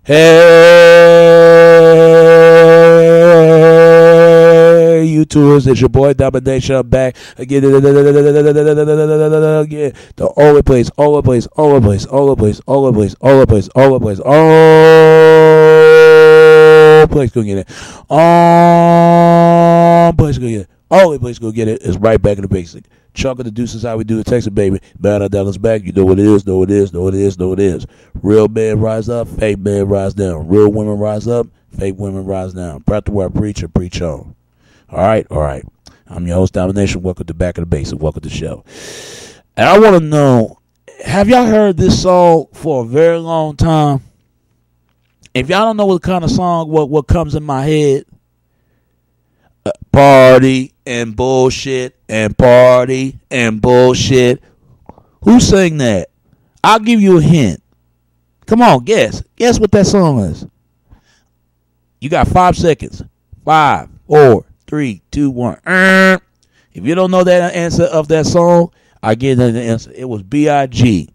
Hey, you tours, it's your boy Domination. I'm back again. Again, the only place, all the place, all the place, all the place, all the place, all the place, all the place, all place go get it. All place go get it. Only place go get it is right back in the basic. Chunk of the deuces how we do it, Texas baby. Bad Dallas back. You know what it is, know what it is, know what it is, know what it is. Real men rise up, fake men rise down. Real women rise up, fake women rise down. Proud to wear preacher, preach on. All right. I'm your host, Domination. Welcome to Back of the Basic. Welcome to the show. And I want to know, have y'all heard this song for a very long time? If y'all don't know what kind of song, what comes in my head, party and bullshit and party and bullshit. Who sang that? I'll give you a hint. Come on, guess. Guess what that song is. You got 5 seconds. 5, 4, 3, 2, 1. If you don't know that answer of that song, I give you the answer. It was B.I.G.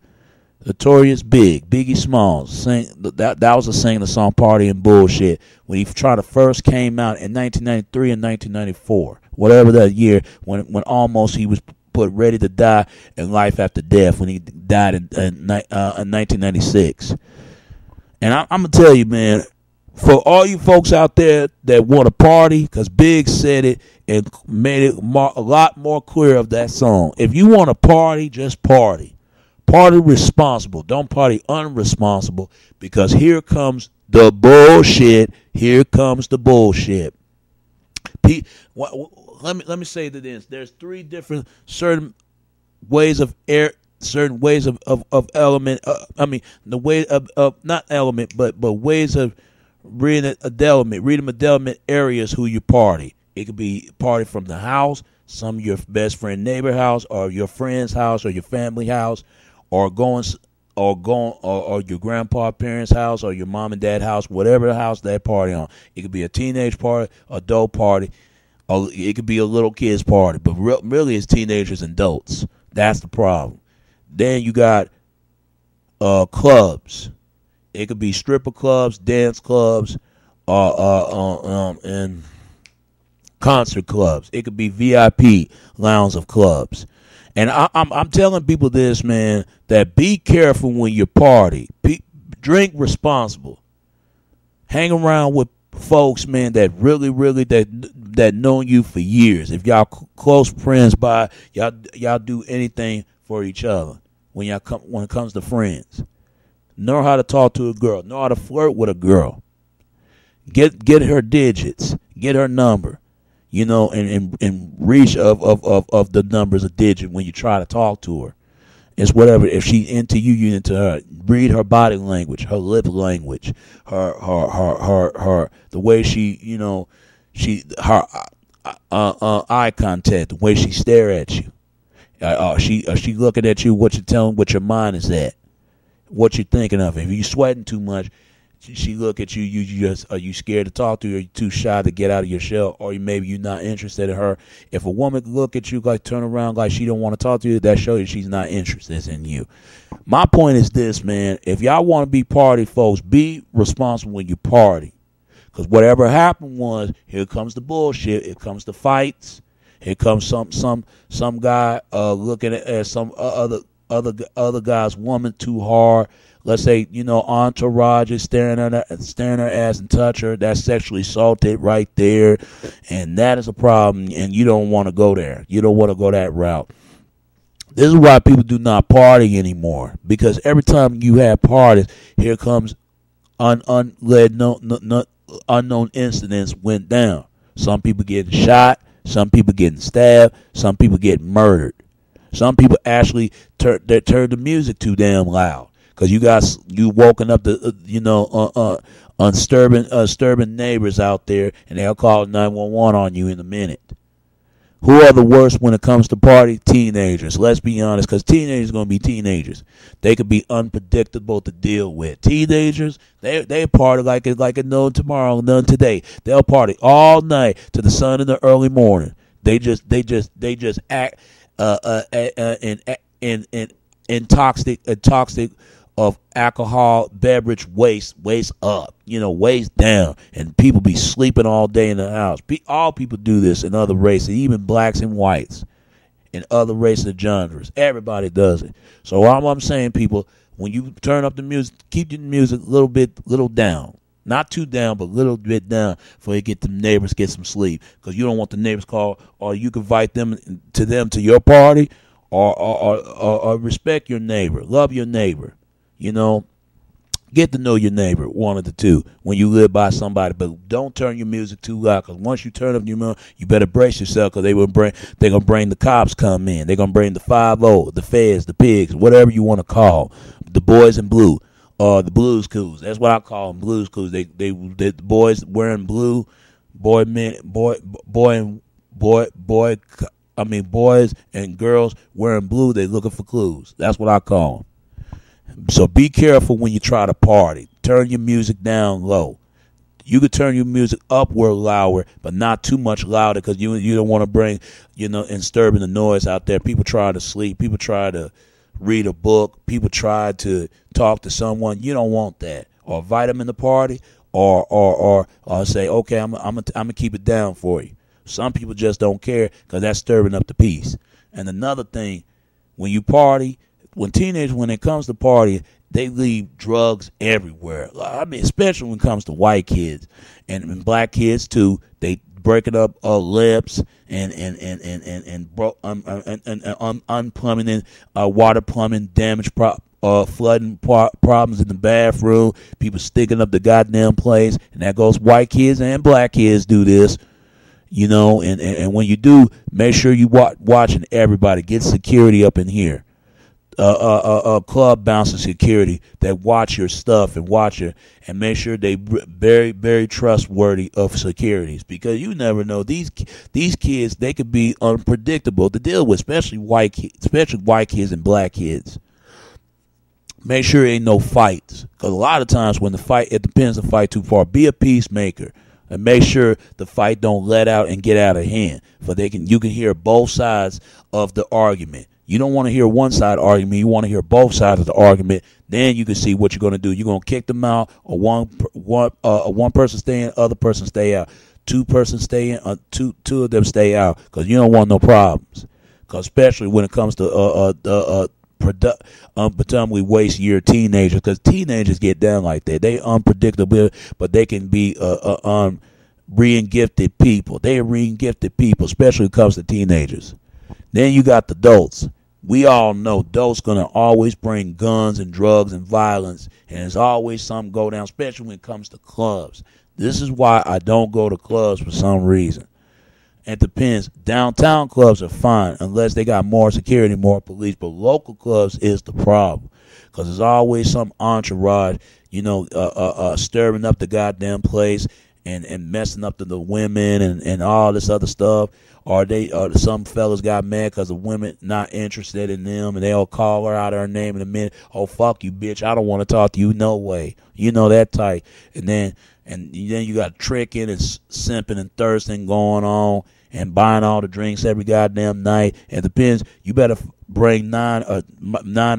Notorious Big, Biggie Smalls. That was a singing the song Party and Bullshit when he tried to first came out in 1993 and 1994. Whatever that year when almost he was put ready to die in life after death when he died in 1996. And I'm going to tell you, man, for all you folks out there that want to party, because Big said it and made it a lot more clear of that song. If you want to party, just party. Party responsible. Don't party unresponsible, because here comes the bullshit. Here comes the bullshit. Let me say this. There's 3 different certain ways of certain ways of element. The way of not element, but ways of reading element areas who you party. It could be party from the house, some of your best friend neighbor house, or your friend's house, or your family house, or your grandpa parents' house, or your mom and dad house, whatever the house that party on. It could be a teenage party, adult party, or it could be a little kids party. But really, it's teenagers and adults. That's the problem. Then you got clubs. It could be stripper clubs, dance clubs, and concert clubs. It could be VIP lounge of clubs. And I'm telling people this, man, that be careful when you party. Drink responsible. Hang around with folks, man, that really that known you for years. If y'all close friends by, y'all do anything for each other when it comes to friends. Know how to talk to a girl. Know how to flirt with a girl. Get her digits. Get her number. You know, and reach of the numbers of digit when you try to talk to her. It's whatever. If she into you, you into her. Read her body language, her lip language, her the way she, you know, her eye contact, the way she stare at you. She looking at you, what you telling, what your mind is at, what you're thinking of. If you sweating too much, she look at you. You just are you scared to talk to her? Are you too shy to get out of your shell? Or maybe you're not interested in her. If a woman look at you like turn around like she don't want to talk to you, that shows you she's not interested in you. My point is this, man. If y'all want to be party folks, be responsible when you party. Because whatever happened was, here comes the bullshit. Here comes the fights. Here comes some guy looking at some other guy's woman too hard. Let's say, you know, entourage is staring her ass and touch her. That's sexually assaulted right there. And that is a problem, and you don't want to go there. You don't want to go that route. This is why people do not party anymore. Because every time you have parties, here comes unknown incidents went down. Some people getting shot. Some people getting stabbed. Some people getting murdered. Some people actually turn the music too damn loud. Because you woken up the disturbing neighbors out there, and they'll call 911 on you in a minute. Who are the worst when it comes to party? Teenagers. Let's be honest, because teenagers are going to be teenagers. They could be unpredictable to deal with. Teenagers, they party like it no tomorrow, none today. They'll party all night to the sun in the early morning. They just act in toxic of alcohol beverage waste up, waste down, and people be sleeping all day in the house. All people do this in other races, even blacks and whites and other races and genres. Everybody does it. So I'm saying, people, when you turn up the music, keep the music little down. Not too down, but a little bit down before you get the neighbors get some sleep. Because you don't want the neighbors call, or you can invite them to your party, or respect your neighbor, love your neighbor. Get to know your neighbor, one of the two, when you live by somebody. But don't turn your music too loud, because once you turn up your music, you better brace yourself, because they're gonna bring the cops come in. They're gonna bring the 5-0, the feds, the pigs, whatever you want to call the boys in blue. The Blues Clues. That's what I call them, Blues Clues. The boys wearing blue, boys and girls wearing blue. They looking for clues. That's what I call them. So be careful when you try to party. Turn your music down low. You could turn your music upward louder, but not too much louder, because you don't want to bring, disturbing the noise out there. People try to sleep. People try to read a book. People try to talk to someone. You don't want that. Or invite them in the party, or say, okay, I'm gonna keep it down for you. Some people just don't care, because that's stirring up the peace. And another thing, when you party, when it comes to partying, they leave drugs everywhere. I mean, especially when it comes to white kids and black kids too. They breaking up lips and unplumbing, water plumbing, damage, flooding problems in the bathroom. People sticking up the goddamn place, and that goes white kids and black kids do this. And when you do, make sure you watching everybody. Get security up in here. Club bouncer security that watch your stuff and and make sure they very, very trustworthy of securities, because you never know, these kids, they could be unpredictable to deal with, especially white kids and black kids. Make sure there ain't no fights, because a lot of times when it depends on the fight too far. Be a peacemaker and make sure the fight don't let out and get out of hand, for you can hear both sides of the argument. You don't want to hear one side argument. You want to hear both sides of the argument. Then you can see what you're going to do. You're going to kick them out, or one person stay in, other person stay out. Two persons stay in, two of them stay out, because you don't want no problems. Because especially when it comes to predominantly waste year teenagers, because teenagers get down like that. They unpredictable, but they can be re-gifted people. They are re-gifted people, especially when it comes to teenagers. Then you got the adults. We all know adults gonna always bring guns and drugs and violence, and there's always something go down, especially when it comes to clubs. This is why I don't go to clubs for some reason. It depends. Downtown clubs are fine unless they got more security, more police, but local clubs is the problem, because there's always some entourage, stirring up the goddamn place and messing up the women and all this other stuff. Or some fellas got mad because the women not interested in them, and they'll call her out her name in a minute. Oh, fuck you, bitch! I don't want to talk to you. No way. That type. And then you got tricking and simping and thirsting going on, and buying all the drinks every goddamn night. It depends. You better bring 9 or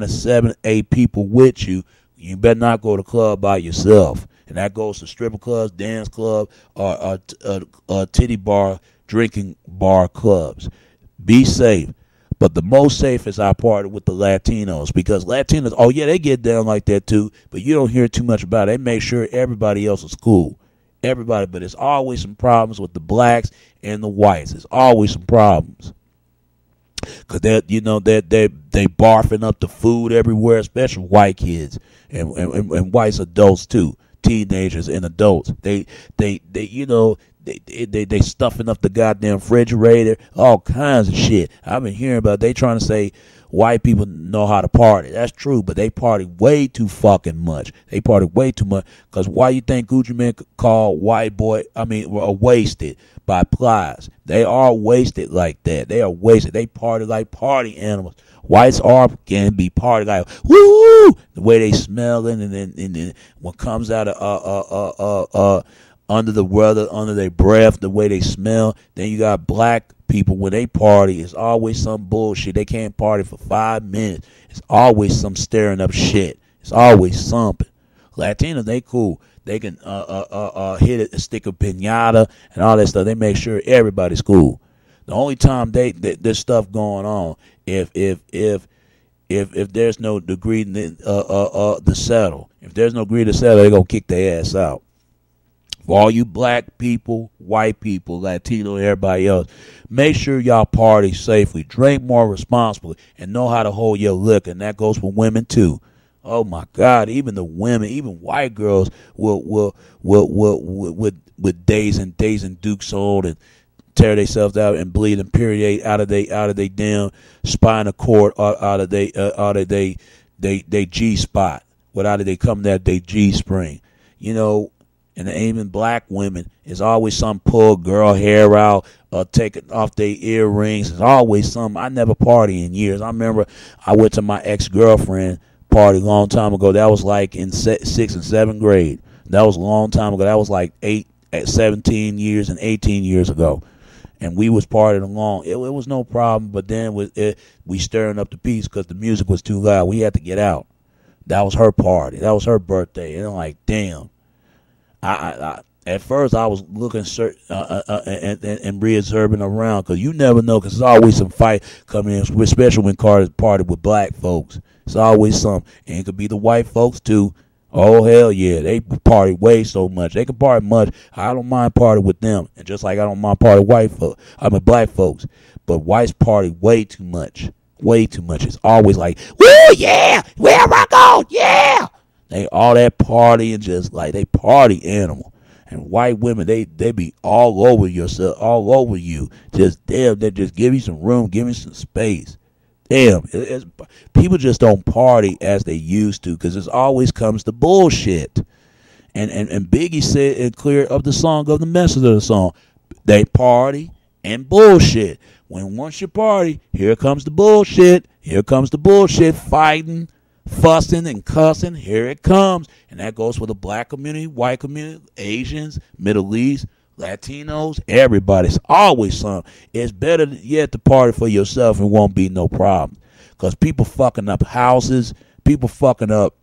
7, 8 people with you. You better not go to the club by yourself. And that goes to stripper clubs, dance club, or titty bar, drinking bar clubs. Be safe. But the most safe is I party with the Latinos, because Latinos, oh yeah, they get down like that too, but you don't hear too much about it. They make sure everybody else is cool. Everybody, but there's always some problems with the blacks and the whites. There's always some problems. Because they barfing up the food everywhere, especially white kids and white adults too. Teenagers and adults. They stuffing up the goddamn refrigerator, all kinds of shit. I've been hearing about they trying to say white people know how to party. That's true, but they party way too fucking much. They party way too much. Because why you think Gucci Mane called wasted by Plies? They are wasted like that. They are wasted. They party like party animals. Whites can be party like woo, the way they smell it, and then what comes out of under the weather, under their breath, the way they smell. Then you got black people, when they party, it's always some bullshit. They can't party for 5 minutes. It's always some stirring up shit. It's always something. Latinos, they cool. They can hit it, stick a pinata and all that stuff. They make sure everybody's cool. The only time there's stuff going on if there's no degree to settle. If there's no degree to settle, they're gonna kick their ass out. For all you black people, white people, Latino, everybody else, make sure y'all party safely, drink more responsibly, and know how to hold your liquor. And that goes for women too. Oh my God! Even the women, even white girls, will with days and Dukes on and tear themselves out and bleed and period out of they damn spinal cord, out of they G spot, without they come there they G spring, you know. And even black women, is always some pull girl hair out, taking off their earrings. There's always some. I never party in years. I remember I went to my ex-girlfriend party a long time ago. That was like in 6th and 7th grade. That was a long time ago. That was like 17 years and 18 years ago. And we was partying along. It was no problem. But then we stirring up the peace because the music was too loud. We had to get out. That was her party. That was her birthday. And I'm like, damn. I at first I was looking and reobserving around, because you never know, because there's always some fight coming in, especially when Carter's party with black folks. It's always some, and it could be the white folks too. Oh hell yeah, they party way so much. They can party much. I don't mind party with them, and just like I don't mind party with black folks, but whites party way too much. Way too much. It's always like, woo yeah, where am I going? Yeah. They all that party and just like they party animal. And white women, they be all over yourself, all over you. Just damn, they just give you some room, give you some space. Damn, people just don't party as they used to, because it always comes to bullshit. And Biggie said it clear of the song, of the message of the song. They party and bullshit. Once you party, here comes the bullshit. Here comes the bullshit, fighting, fussing and cussing. Here it comes. And that goes for the black community, white community, Asians, Middle East, Latinos, everybody's always something. It's better yet to party for yourself and won't be no problem. Because people fucking up houses, people fucking up,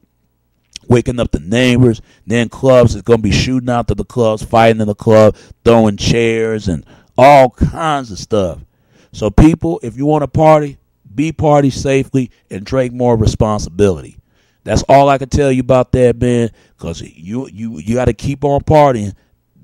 waking up the neighbors. Then clubs is going to be shooting out to the clubs, fighting in the club, throwing chairs and all kinds of stuff. So people, if you want to party, be party safely and take more responsibility. That's all I can tell you about that, man. Because you got to keep on partying.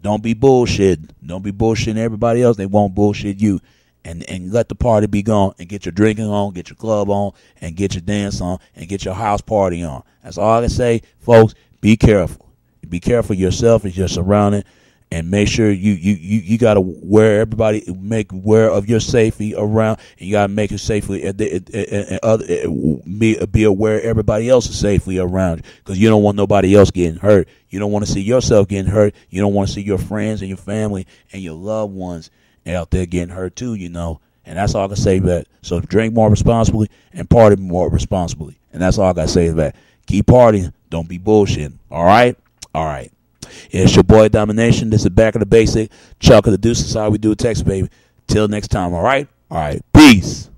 Don't be bullshitting. Don't be bullshitting everybody else. They won't bullshit you. And let the party be gone. And get your drinking on, get your club on, and get your dance on, and get your house party on. That's all I can say, folks. Be careful. Be careful yourself and your surrounding. And make sure you gotta make aware of your safety around, and you gotta make it safely and be aware everybody else is safely around, because you don't want nobody else getting hurt. You don't want to see yourself getting hurt. You don't want to see your friends and your family and your loved ones out there getting hurt too. You know, and that's all I can say. That so drink more responsibly and party more responsibly, and that's all I gotta say is that keep partying. Don't be bullshitting. All right. It's your boy Domination. This is Back of the Basic. Chuck of the Deuces. How we do it, Texas, baby. Till next time, all right? All right. Peace.